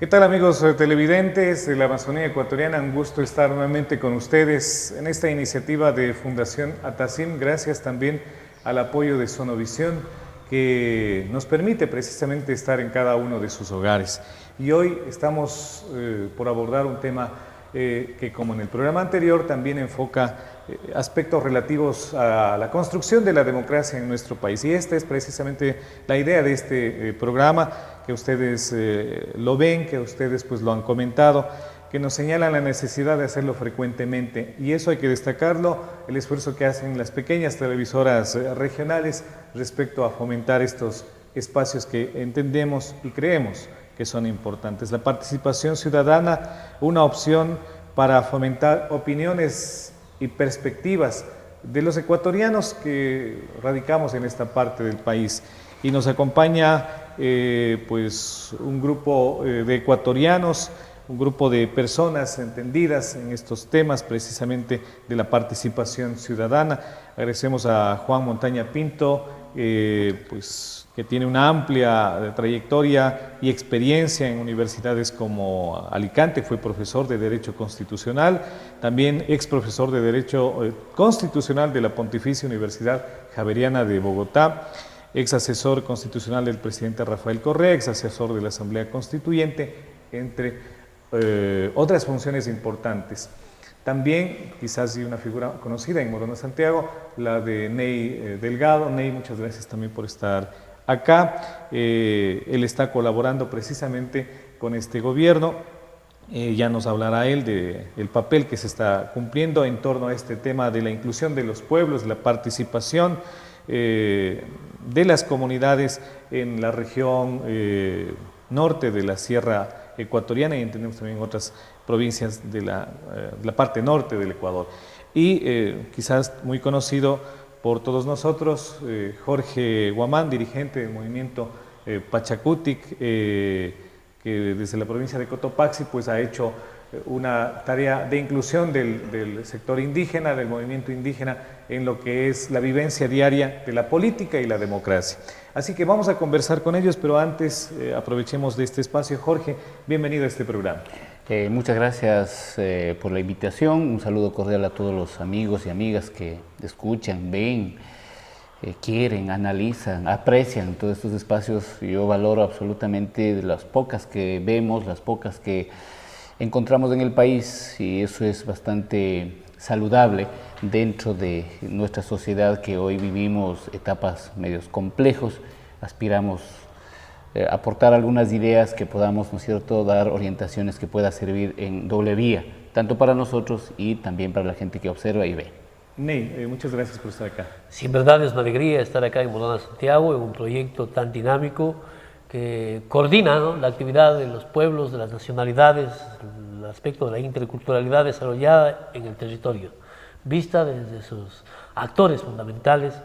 ¿Qué tal, amigos televidentes de la Amazonía ecuatoriana? Un gusto estar nuevamente con ustedes en esta iniciativa de Fundación ATASIM, gracias también al apoyo de Sonovisión, que nos permite precisamente estar en cada uno de sus hogares. Y hoy estamos por abordar un tema que, como en el programa anterior, también enfoca aspectos relativos a la construcción de la democracia en nuestro país. Y esta es precisamente la idea de este programa, que ustedes lo ven, que ustedes pues lo han comentado, que nos señalan la necesidad de hacerlo frecuentemente. Y eso hay que destacarlo, el esfuerzo que hacen las pequeñas televisoras regionales respecto a fomentar estos espacios que entendemos y creemos que son importantes. La participación ciudadana, una opción para fomentar opiniones y perspectivas de los ecuatorianos que radicamos en esta parte del país. Y nos acompaña pues un grupo de ecuatorianos, un grupo de personas entendidas en estos temas precisamente de la participación ciudadana. Agradecemos a Juan Montaña Pinto, pues, que tiene una amplia trayectoria y experiencia en universidades como Alicante, fue profesor de Derecho Constitucional, también ex profesor de Derecho Constitucional de la Pontificia Universidad Javeriana de Bogotá, ex asesor constitucional del presidente Rafael Correa, ex asesor de la Asamblea Constituyente, entre otras funciones importantes. También, quizás una figura conocida en Morona Santiago, la de Ney Delgado. Ney, muchas gracias también por estar acá. Él está colaborando precisamente con este gobierno. Ya nos hablará él del papel que se está cumpliendo en torno a este tema de la inclusión de los pueblos, la participación de las comunidades en la región norte de la Sierra Ecuatoriana, y entendemos también otras provincias de la parte norte del Ecuador. Y quizás muy conocido por todos nosotros, Jorge Guamán, dirigente del movimiento Pachacutic, que desde la provincia de Cotopaxi pues ha hecho una tarea de inclusión del sector indígena, del movimiento indígena, en lo que es la vivencia diaria de la política y la democracia. Así que vamos a conversar con ellos, pero antes aprovechemos de este espacio. Jorge, bienvenido a este programa. Muchas gracias por la invitación. Un saludo cordial a todos los amigos y amigas que escuchan, ven, quieren, analizan, aprecian todos estos espacios. Yo valoro absolutamente de las pocas que vemos, las pocas que encontramos en el país, y eso es bastante saludable dentro de nuestra sociedad, que hoy vivimos etapas medios complejos. Aspiramos a aportar algunas ideas que podamos, ¿no es cierto?, dar orientaciones que pueda servir en doble vía, tanto para nosotros y también para la gente que observa y ve. Ney, muchas gracias por estar acá. Sí, en verdad es una alegría estar acá en Morona Santiago, en un proyecto tan dinámico que coordina, ¿no?, la actividad de los pueblos, de las nacionalidades, el aspecto de la interculturalidad desarrollada en el territorio. Vista desde sus actores fundamentales,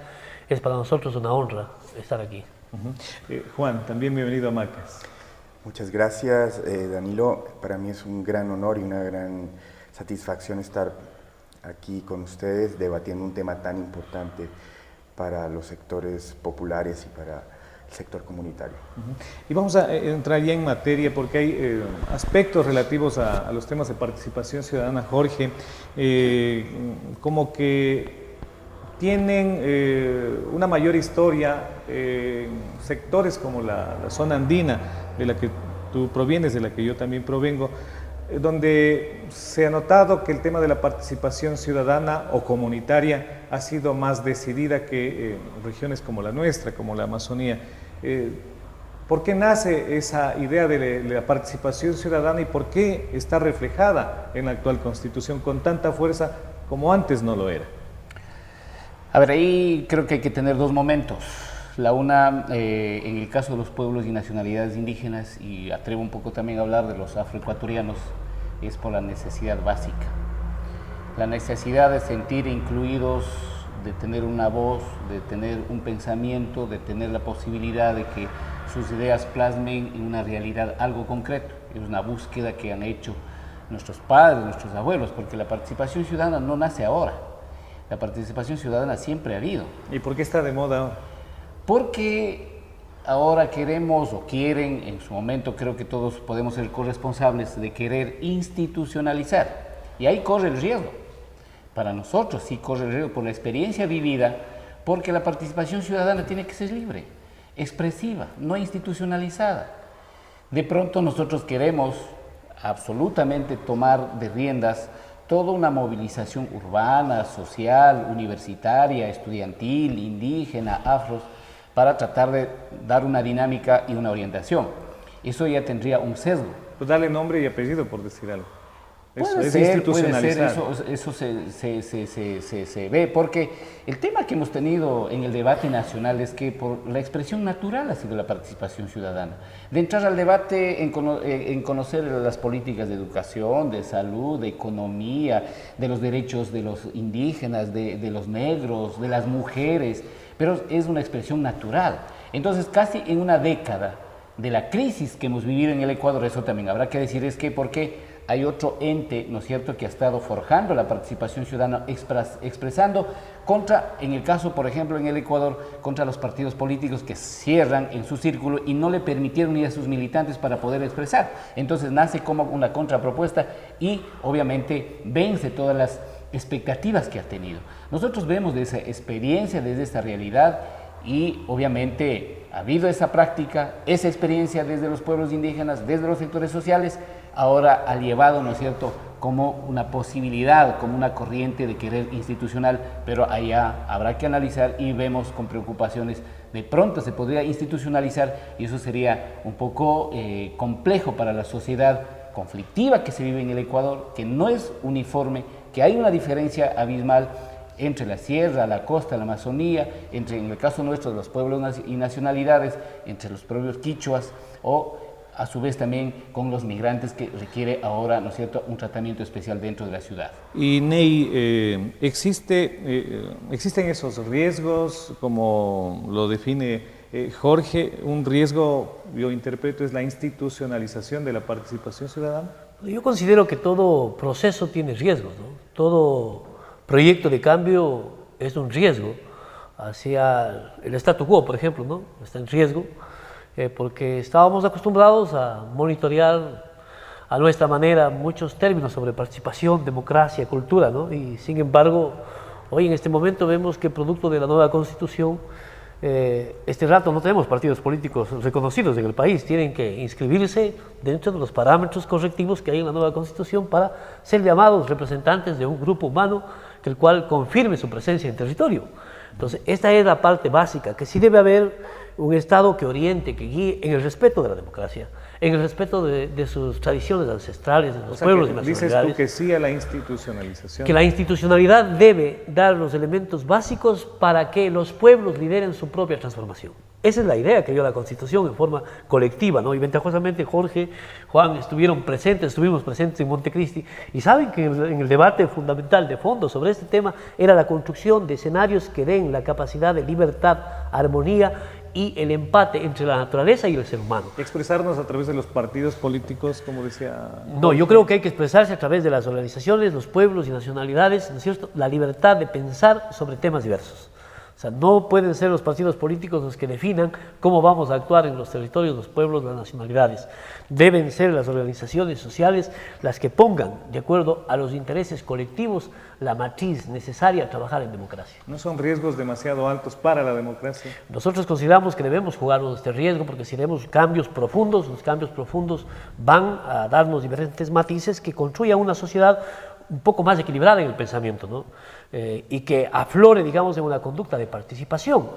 es para nosotros una honra estar aquí. Juan, también bienvenido a Macas. Muchas gracias, Danilo. Para mí es un gran honor y una gran satisfacción estar aquí con ustedes debatiendo un tema tan importante para los sectores populares y para el sector comunitario. Y vamos a entrar ya en materia, porque hay aspectos relativos a los temas de participación ciudadana, Jorge, como que tienen una mayor historia en sectores como la zona andina, de la que tú provienes, de la que yo también provengo, donde se ha notado que el tema de la participación ciudadana o comunitaria ha sido más decidida que regiones como la nuestra, como la Amazonía. ¿Por qué nace esa idea de la participación ciudadana y por qué está reflejada en la actual Constitución con tanta fuerza como antes no lo era? A ver, ahí creo que hay que tener dos momentos. La una, en el caso de los pueblos y nacionalidades indígenas, y atrevo un poco también a hablar de los afroecuatorianos, es por la necesidad básica. La necesidad de sentir incluidos, de tener una voz, de tener un pensamiento, de tener la posibilidad de que sus ideas plasmen en una realidad algo concreto. Es una búsqueda que han hecho nuestros padres, nuestros abuelos, porque la participación ciudadana no nace ahora. La participación ciudadana siempre ha habido. ¿Y por qué está de moda ahora? Porque ahora queremos o quieren, en su momento creo que todos podemos ser corresponsables de querer institucionalizar. Y ahí corre el riesgo. Para nosotros sí corre el riesgo por la experiencia vivida, porque la participación ciudadana tiene que ser libre, expresiva, no institucionalizada. De pronto nosotros queremos absolutamente tomar de riendas toda una movilización urbana, social, universitaria, estudiantil, indígena, afros, para tratar de dar una dinámica y una orientación. Eso ya tendría un sesgo. Pues dale nombre y apellido, por decir algo. Eso Puede es ser, institucionalizar. eso se ve, porque el tema que hemos tenido en el debate nacional es que por la expresión natural ha sido la participación ciudadana. De entrar al debate en conocer las políticas de educación, de salud, de economía, de los derechos de los indígenas, de los negros, de las mujeres, pero es una expresión natural. Entonces, casi en una década de la crisis que hemos vivido en el Ecuador, eso también habrá que decir, es que porque hay otro ente, ¿no es cierto?, que ha estado forjando la participación ciudadana, expresando contra, en el caso, por ejemplo, en el Ecuador, contra los partidos políticos que cierran en su círculo y no le permitieron ir a sus militantes para poder expresar. Entonces nace como una contrapropuesta y, obviamente, vence todas las expectativas que ha tenido. Nosotros vemos de esa experiencia, desde esta realidad, y obviamente ha habido esa práctica, esa experiencia desde los pueblos indígenas, desde los sectores sociales, ahora ha llevado, ¿no es cierto?, como una posibilidad, como una corriente de querer institucional, pero allá habrá que analizar y vemos con preocupaciones, de pronto se podría institucionalizar y eso sería un poco complejo para la sociedad conflictiva que se vive en el Ecuador, que no es uniforme, que hay una diferencia abismal entre la sierra, la costa, la Amazonía, entre, en el caso nuestro, los pueblos y nacionalidades, entre los propios quichuas o a su vez también con los migrantes que requiere ahora, ¿no es cierto?, un tratamiento especial dentro de la ciudad. Y Ney, ¿existen esos riesgos, como lo define Jorge? Un riesgo, yo interpreto, es la institucionalización de la participación ciudadana. Yo considero que todo proceso tiene riesgos, ¿no? Todo proyecto de cambio es un riesgo hacia el statu quo, por ejemplo, ¿no? Está en riesgo. Porque estábamos acostumbrados a monitorear a nuestra manera muchos términos sobre participación, democracia, cultura, ¿no? Y sin embargo, hoy en este momento vemos que producto de la nueva Constitución, este rato no tenemos partidos políticos reconocidos en el país, tienen que inscribirse dentro de los parámetros correctivos que hay en la nueva Constitución para ser llamados representantes de un grupo humano que el cual confirme su presencia en territorio. Entonces, esta es la parte básica, que sí debe haber un Estado que oriente, que guíe en el respeto de la democracia, en el respeto de sus tradiciones ancestrales, de los pueblos y nacionalidades. Dices tú que sí a la institucionalización. Que la institucionalidad debe dar los elementos básicos para que los pueblos lideren su propia transformación. Esa es la idea que dio la Constitución en forma colectiva, ¿no? Y ventajosamente Jorge, Juan estuvimos presentes en Montecristi y saben que en el debate fundamental de fondo sobre este tema era la construcción de escenarios que den la capacidad de libertad, armonía y el empate entre la naturaleza y el ser humano. Expresarnos a través de los partidos políticos, como decía... No, yo creo que hay que expresarse a través de las organizaciones, los pueblos y nacionalidades, ¿no es cierto?, la libertad de pensar sobre temas diversos. O sea, no pueden ser los partidos políticos los que definan cómo vamos a actuar en los territorios, los pueblos, las nacionalidades. Deben ser las organizaciones sociales las que pongan, de acuerdo a los intereses colectivos, la matriz necesaria a trabajar en democracia. ¿No son riesgos demasiado altos para la democracia? Nosotros consideramos que debemos jugarnos este riesgo porque si haremos cambios profundos, los cambios profundos van a darnos diferentes matices que construyan una sociedad un poco más equilibrada en el pensamiento, ¿no? Y que aflore, digamos, en una conducta de participación.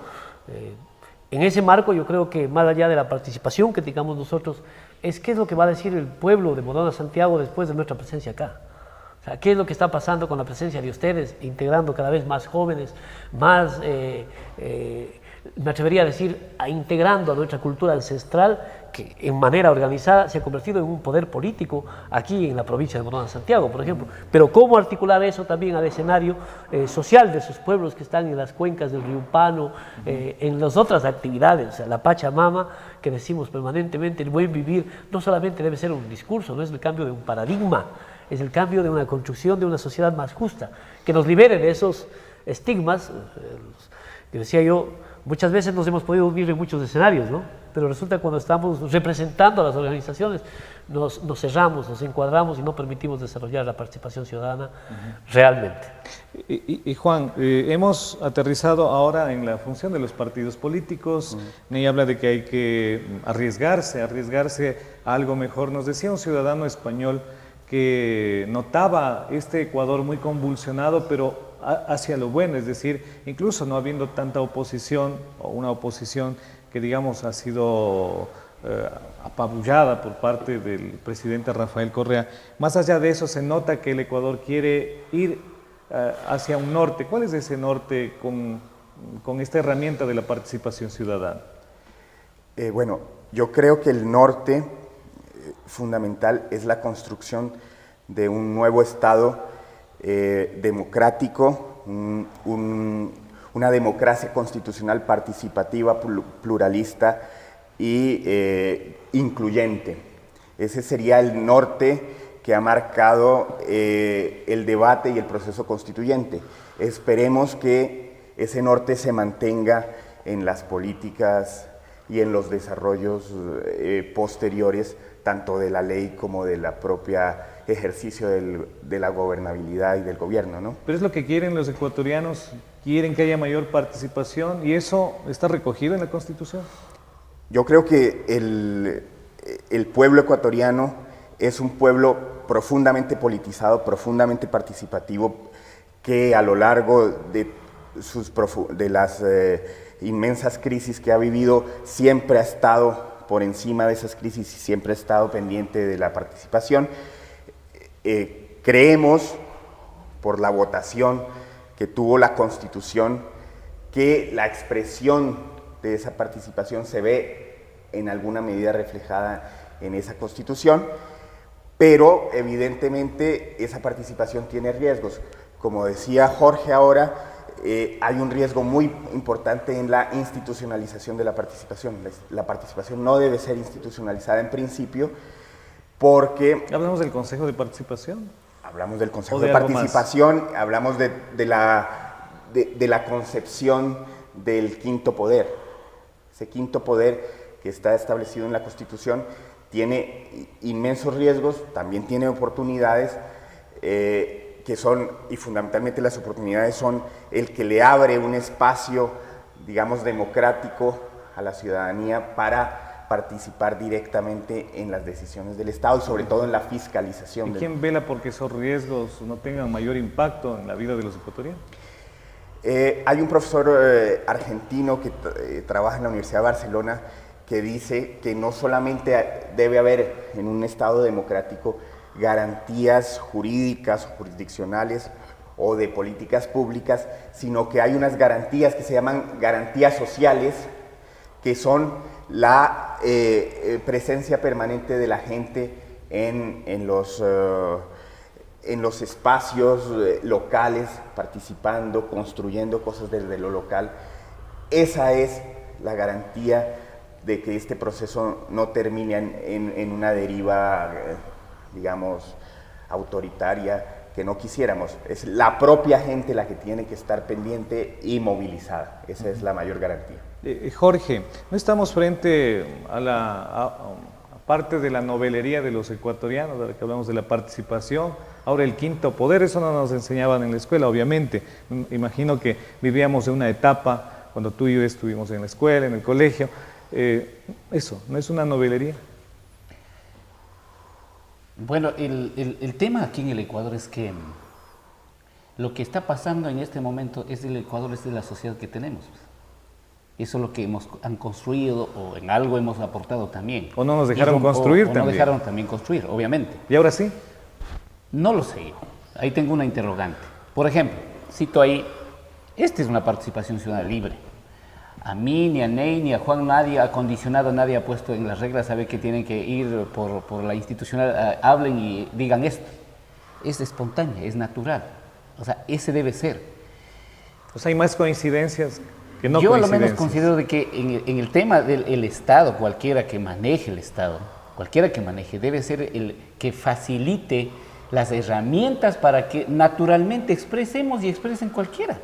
En ese marco yo creo que más allá de la participación que tengamos nosotros, es qué es lo que va a decir el pueblo de Modona Santiago después de nuestra presencia acá. O sea, qué es lo que está pasando con la presencia de ustedes, integrando cada vez más jóvenes, más, me atrevería a decir, integrando a nuestra cultura ancestral, que en manera organizada se ha convertido en un poder político aquí en la provincia de Modona Santiago, por ejemplo. Pero cómo articular eso también al escenario social de esos pueblos que están en las cuencas del río Pano, en las otras actividades, o sea, la Pachamama, que decimos permanentemente, el buen vivir, no solamente debe ser un discurso, no es el cambio de un paradigma, es el cambio de una construcción de una sociedad más justa, que nos libere de esos estigmas, que decía yo, muchas veces nos hemos podido vivir en muchos escenarios, ¿no? pero resulta cuando estamos representando a las organizaciones, nos cerramos, nos encuadramos y no permitimos desarrollar la participación ciudadana realmente. Y Juan, hemos aterrizado ahora en la función de los partidos políticos. Ney habla de que hay que arriesgarse a algo mejor. Nos decía un ciudadano español que notaba este Ecuador muy convulsionado, pero hacia lo bueno, es decir, incluso no habiendo tanta oposición, o una oposición que digamos ha sido apabullada por parte del presidente Rafael Correa. Más allá de eso, se nota que el Ecuador quiere ir hacia un norte. ¿Cuál es ese norte con esta herramienta de la participación ciudadana? Bueno, yo creo que el norte fundamental es la construcción de un nuevo Estado democrático, una democracia constitucional participativa, pluralista y incluyente. Ese sería el norte que ha marcado el debate y el proceso constituyente. Esperemos que ese norte se mantenga en las políticas y en los desarrollos posteriores, tanto de la ley como de la propia ejercicio de la gobernabilidad y del gobierno, ¿no? Pero es lo que quieren los ecuatorianos, quieren que haya mayor participación, y eso está recogido en la Constitución. Yo creo que el pueblo ecuatoriano es un pueblo profundamente politizado, profundamente participativo, que a lo largo de las inmensas crisis que ha vivido siempre ha estado por encima de esas crisis y siempre ha estado pendiente de la participación. Creemos, por la votación que tuvo la Constitución, que la expresión de esa participación se ve en alguna medida reflejada en esa Constitución, pero evidentemente esa participación tiene riesgos. Como decía Jorge ahora, hay un riesgo muy importante en la institucionalización de la participación. La participación no debe ser institucionalizada en principio, porque... ¿Hablamos del Consejo de Participación? Hablamos del Consejo de Participación, hablamos de la concepción del quinto poder. Ese quinto poder que está establecido en la Constitución tiene inmensos riesgos, también tiene oportunidades, que son, y fundamentalmente las oportunidades son el que le abre un espacio, digamos, democrático a la ciudadanía para participar directamente en las decisiones del Estado y sobre todo en la fiscalización. ¿Y quién vela porque esos riesgos no tengan mayor impacto en la vida de los ecuatorianos? Hay un profesor argentino que trabaja en la Universidad de Barcelona que dice que no solamente debe haber en un Estado democrático garantías jurídicas o jurisdiccionales o de políticas públicas, sino que hay unas garantías que se llaman garantías sociales, que son la presencia permanente de la gente en los espacios locales, participando, construyendo cosas desde lo local. Esa es la garantía de que este proceso no termine en una deriva, digamos, autoritaria que no quisiéramos. Es la propia gente la que tiene que estar pendiente y movilizada. Esa es la mayor garantía. Jorge, no estamos frente a parte de la novelería de los ecuatorianos, de la que hablamos de la participación, ahora el quinto poder. Eso no nos enseñaban en la escuela, obviamente. Imagino que vivíamos en una etapa cuando tú y yo estuvimos en la escuela, en el colegio. Eso, ¿no es una novelería? Bueno, el tema aquí en el Ecuador es que lo que está pasando en este momento es del Ecuador, es de la sociedad que tenemos. Eso es lo que han construido, o en algo hemos aportado también. O no nos dejaron construir también. O no dejaron también construir, obviamente. ¿Y ahora sí? No lo sé yo. Ahí tengo una interrogante. Por ejemplo, cito ahí, esta es una participación ciudadana libre. A mí, ni a Ney, ni a Juan, nadie ha condicionado, nadie ha puesto en las reglas a ver que tienen que ir por la institucional, hablen y digan esto. Es espontánea, es natural. O sea, ese debe ser. O sea, hay más coincidencias que no Yo a lo coincidencias. menos considero de que en el tema del Estado, cualquiera que maneje el Estado, cualquiera que maneje, debe ser el que facilite las herramientas para que naturalmente expresemos y expresen cualquiera.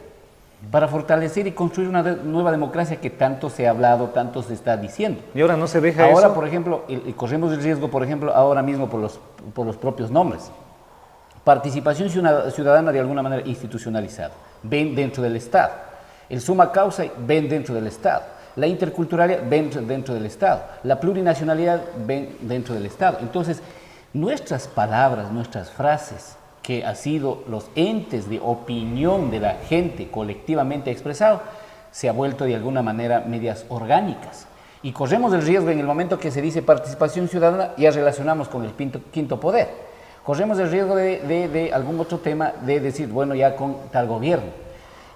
para fortalecer y construir una nueva democracia que tanto se ha hablado, tanto se está diciendo. Y ahora no se deja Ahora, eso. por ejemplo, corremos el riesgo, por ejemplo, ahora mismo por los propios nombres. Participación ciudadana de alguna manera institucionalizada, ven dentro del Estado. El summa causa, ven dentro del Estado. La interculturalidad, ven dentro del Estado. La plurinacionalidad, ven dentro del Estado. Entonces, nuestras palabras, nuestras frases, que han sido los entes de opinión de la gente colectivamente expresado, se ha vuelto de alguna manera medias orgánicas. Y corremos el riesgo en el momento que se dice participación ciudadana, ya relacionamos con el quinto poder. Corremos el riesgo de algún otro tema, de decir, bueno, ya con tal gobierno.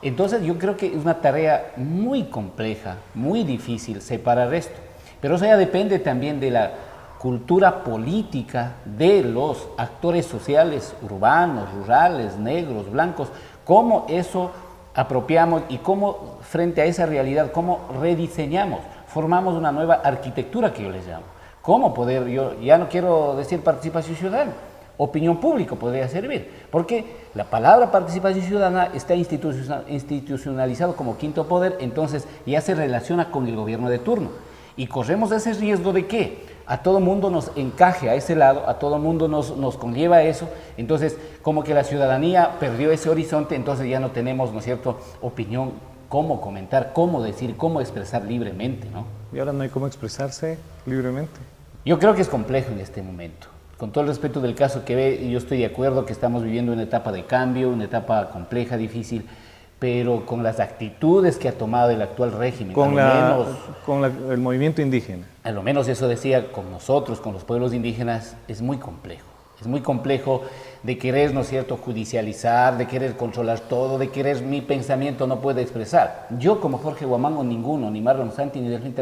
Entonces yo creo que es una tarea muy compleja, muy difícil separar esto. Pero eso ya depende también de la cultura política de los actores sociales urbanos, rurales, negros, blancos, cómo eso apropiamos y cómo frente a esa realidad, cómo rediseñamos, formamos una nueva arquitectura que yo les llamo. ¿Cómo poder, yo ya no quiero decir participación ciudadana, opinión pública podría servir, porque la palabra participación ciudadana está institucionalizado como quinto poder, entonces ya se relaciona con el gobierno de turno. Y corremos ese riesgo de que a todo mundo nos encaje a ese lado, a todo mundo nos conlleva a eso, entonces como que la ciudadanía perdió ese horizonte, entonces ya no tenemos, ¿no es cierto?, opinión, cómo comentar, cómo decir, cómo expresar libremente, ¿no? Y ahora no hay cómo expresarse libremente. Yo creo que es complejo en este momento. Con todo el respeto del caso que ve, yo estoy de acuerdo que estamos viviendo una etapa de cambio, una etapa compleja, difícil, pero con las actitudes que ha tomado el actual régimen, el movimiento indígena. A lo menos eso decía con nosotros, con los pueblos indígenas, es muy complejo. Es muy complejo de querer, ¿no es cierto?, judicializar, de querer controlar todo, de querer mi pensamiento no puede expresar. Yo como Jorge Guamán o ninguno, ni Marlon Santi, ni Delfín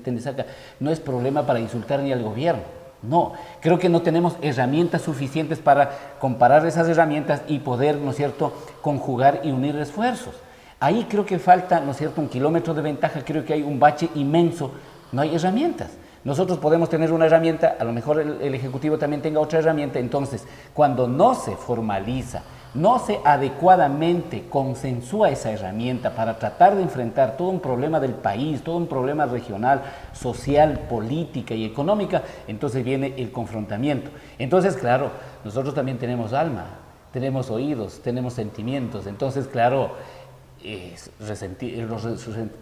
Tendesaca, no es problema para insultar ni al gobierno. No, creo que no tenemos herramientas suficientes para comparar esas herramientas y poder, ¿no es cierto?, conjugar y unir esfuerzos. Ahí creo que falta, ¿no es cierto?, un kilómetro de ventaja, creo que hay un bache inmenso, no hay herramientas. Nosotros podemos tener una herramienta, a lo mejor el Ejecutivo también tenga otra herramienta, entonces cuando no se formaliza, no se adecuadamente consensúa esa herramienta para tratar de enfrentar todo un problema del país, todo un problema regional, social, política y económica, entonces viene el confrontamiento. Entonces, claro, nosotros también tenemos alma, tenemos oídos, tenemos sentimientos, entonces, claro,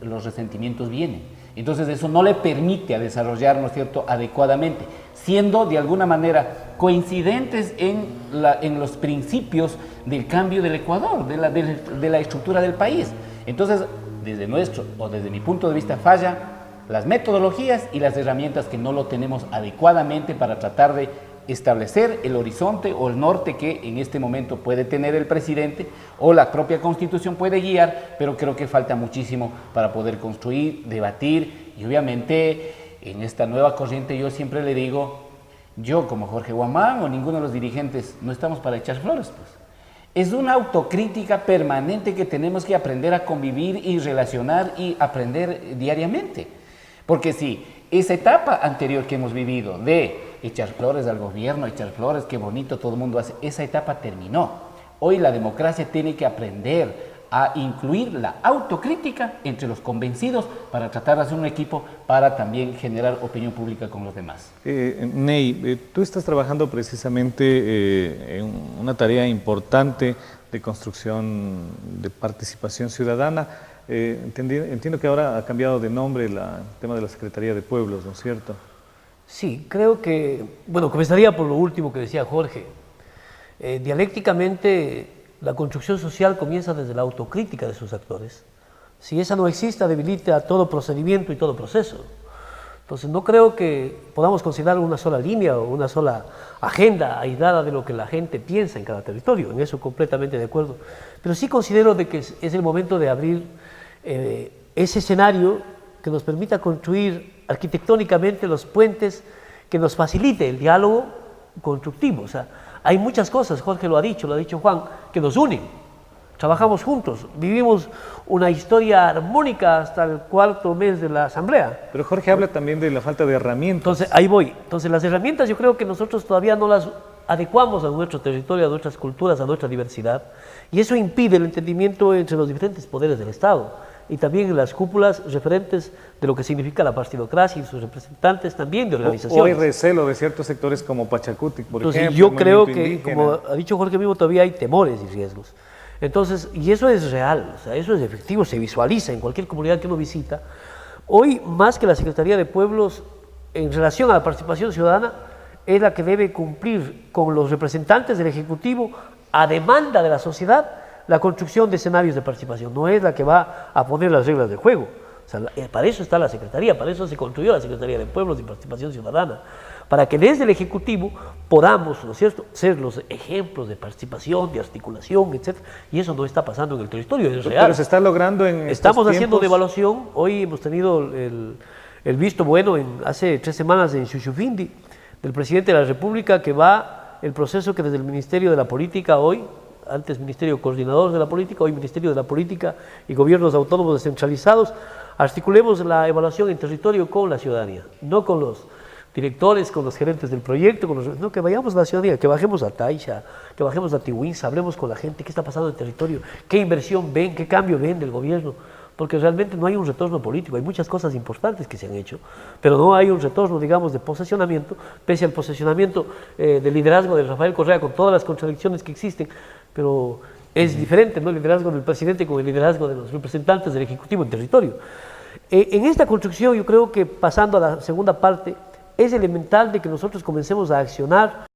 los resentimientos vienen. Entonces eso no le permite a desarrollar, ¿no es cierto?, adecuadamente, siendo de alguna manera coincidentes en los principios del cambio del Ecuador, de la estructura del país. Entonces, desde mi punto de vista, falla las metodologías y las herramientas que no lo tenemos adecuadamente para tratar de establecer el horizonte o el norte que en este momento puede tener el presidente o la propia Constitución puede guiar, pero creo que falta muchísimo para poder construir, debatir y obviamente en esta nueva corriente yo siempre le digo, yo como Jorge Guamán o ninguno de los dirigentes no estamos para echar flores, pues. Es una autocrítica permanente que tenemos que aprender a convivir y relacionar y aprender diariamente, porque si esa etapa anterior que hemos vivido de echar flores al gobierno, echar flores, qué bonito, todo el mundo hace, esa etapa terminó. Hoy la democracia tiene que aprender a incluir la autocrítica entre los convencidos para tratar de hacer un equipo para también generar opinión pública con los demás. Ney, tú estás trabajando precisamente en una tarea importante de construcción de participación ciudadana. Entiendo que ahora ha cambiado de nombre el tema de la Secretaría de Pueblos, ¿no es cierto? Sí, creo que, bueno, comenzaría por lo último que decía Jorge. Dialécticamente, la construcción social comienza desde la autocrítica de sus actores. Si esa no existe, debilita todo procedimiento y todo proceso. Entonces, no creo que podamos considerar una sola línea o una sola agenda aislada de lo que la gente piensa en cada territorio. En eso completamente de acuerdo. Pero sí considero de que es el momento de abrir ese escenario que nos permita construir arquitectónicamente los puentes que nos facilite el diálogo constructivo. O sea, hay muchas cosas, Jorge lo ha dicho Juan, que nos unen. Trabajamos juntos, vivimos una historia armónica hasta el 4.º mes de la Asamblea. Pero Jorge habla también de la falta de herramientas. Entonces, ahí voy. Entonces, las herramientas yo creo que nosotros todavía no las adecuamos a nuestro territorio, a nuestras culturas, a nuestra diversidad, y eso impide el entendimiento entre los diferentes poderes del Estado y también en las cúpulas referentes de lo que significa la partidocracia y sus representantes también de organizaciones. O hay recelo de ciertos sectores como Pachacutic, por Entonces, ejemplo. yo creo movimiento que, indígena. como ha dicho Jorge mismo, todavía hay temores y riesgos. Entonces, y eso es real, o sea, eso es efectivo, se visualiza en cualquier comunidad que uno visita. Hoy, más que la Secretaría de Pueblos, en relación a la participación ciudadana, es la que debe cumplir con los representantes del Ejecutivo a demanda de la sociedad la construcción de escenarios de participación. No es la que va a poner las reglas del juego. O sea, para eso está la Secretaría, para eso se construyó la Secretaría de Pueblos y Participación Ciudadana, para que desde el Ejecutivo podamos, ¿no es cierto?, ser los ejemplos de participación, de articulación, etc. Y eso no está pasando en el territorio, es real. Pero se está logrando en Estamos estos haciendo una tiempos. evaluación. Hoy hemos tenido el visto bueno hace 3 semanas en Xuxufindi del presidente de la República, que va el proceso que desde el Ministerio de la Política hoy, antes Ministerio Coordinador de la Política, hoy Ministerio de la Política y Gobiernos Autónomos Descentralizados, articulemos la evaluación en territorio con la ciudadanía, no con los directores, con los gerentes del proyecto, no, que vayamos a la ciudadanía, que bajemos a Taisha, que bajemos a Tihuinza, hablemos con la gente, qué está pasando en el territorio, qué inversión ven, qué cambio ven del gobierno, porque realmente no hay un retorno político, hay muchas cosas importantes que se han hecho, pero no hay un retorno, digamos, de posesionamiento, pese al posesionamiento del liderazgo de Rafael Correa, con todas las contradicciones que existen, pero es diferente, ¿no?, el liderazgo del presidente con el liderazgo de los representantes del Ejecutivo en territorio. En esta construcción, yo creo que, pasando a la segunda parte, es elemental de que nosotros comencemos a accionar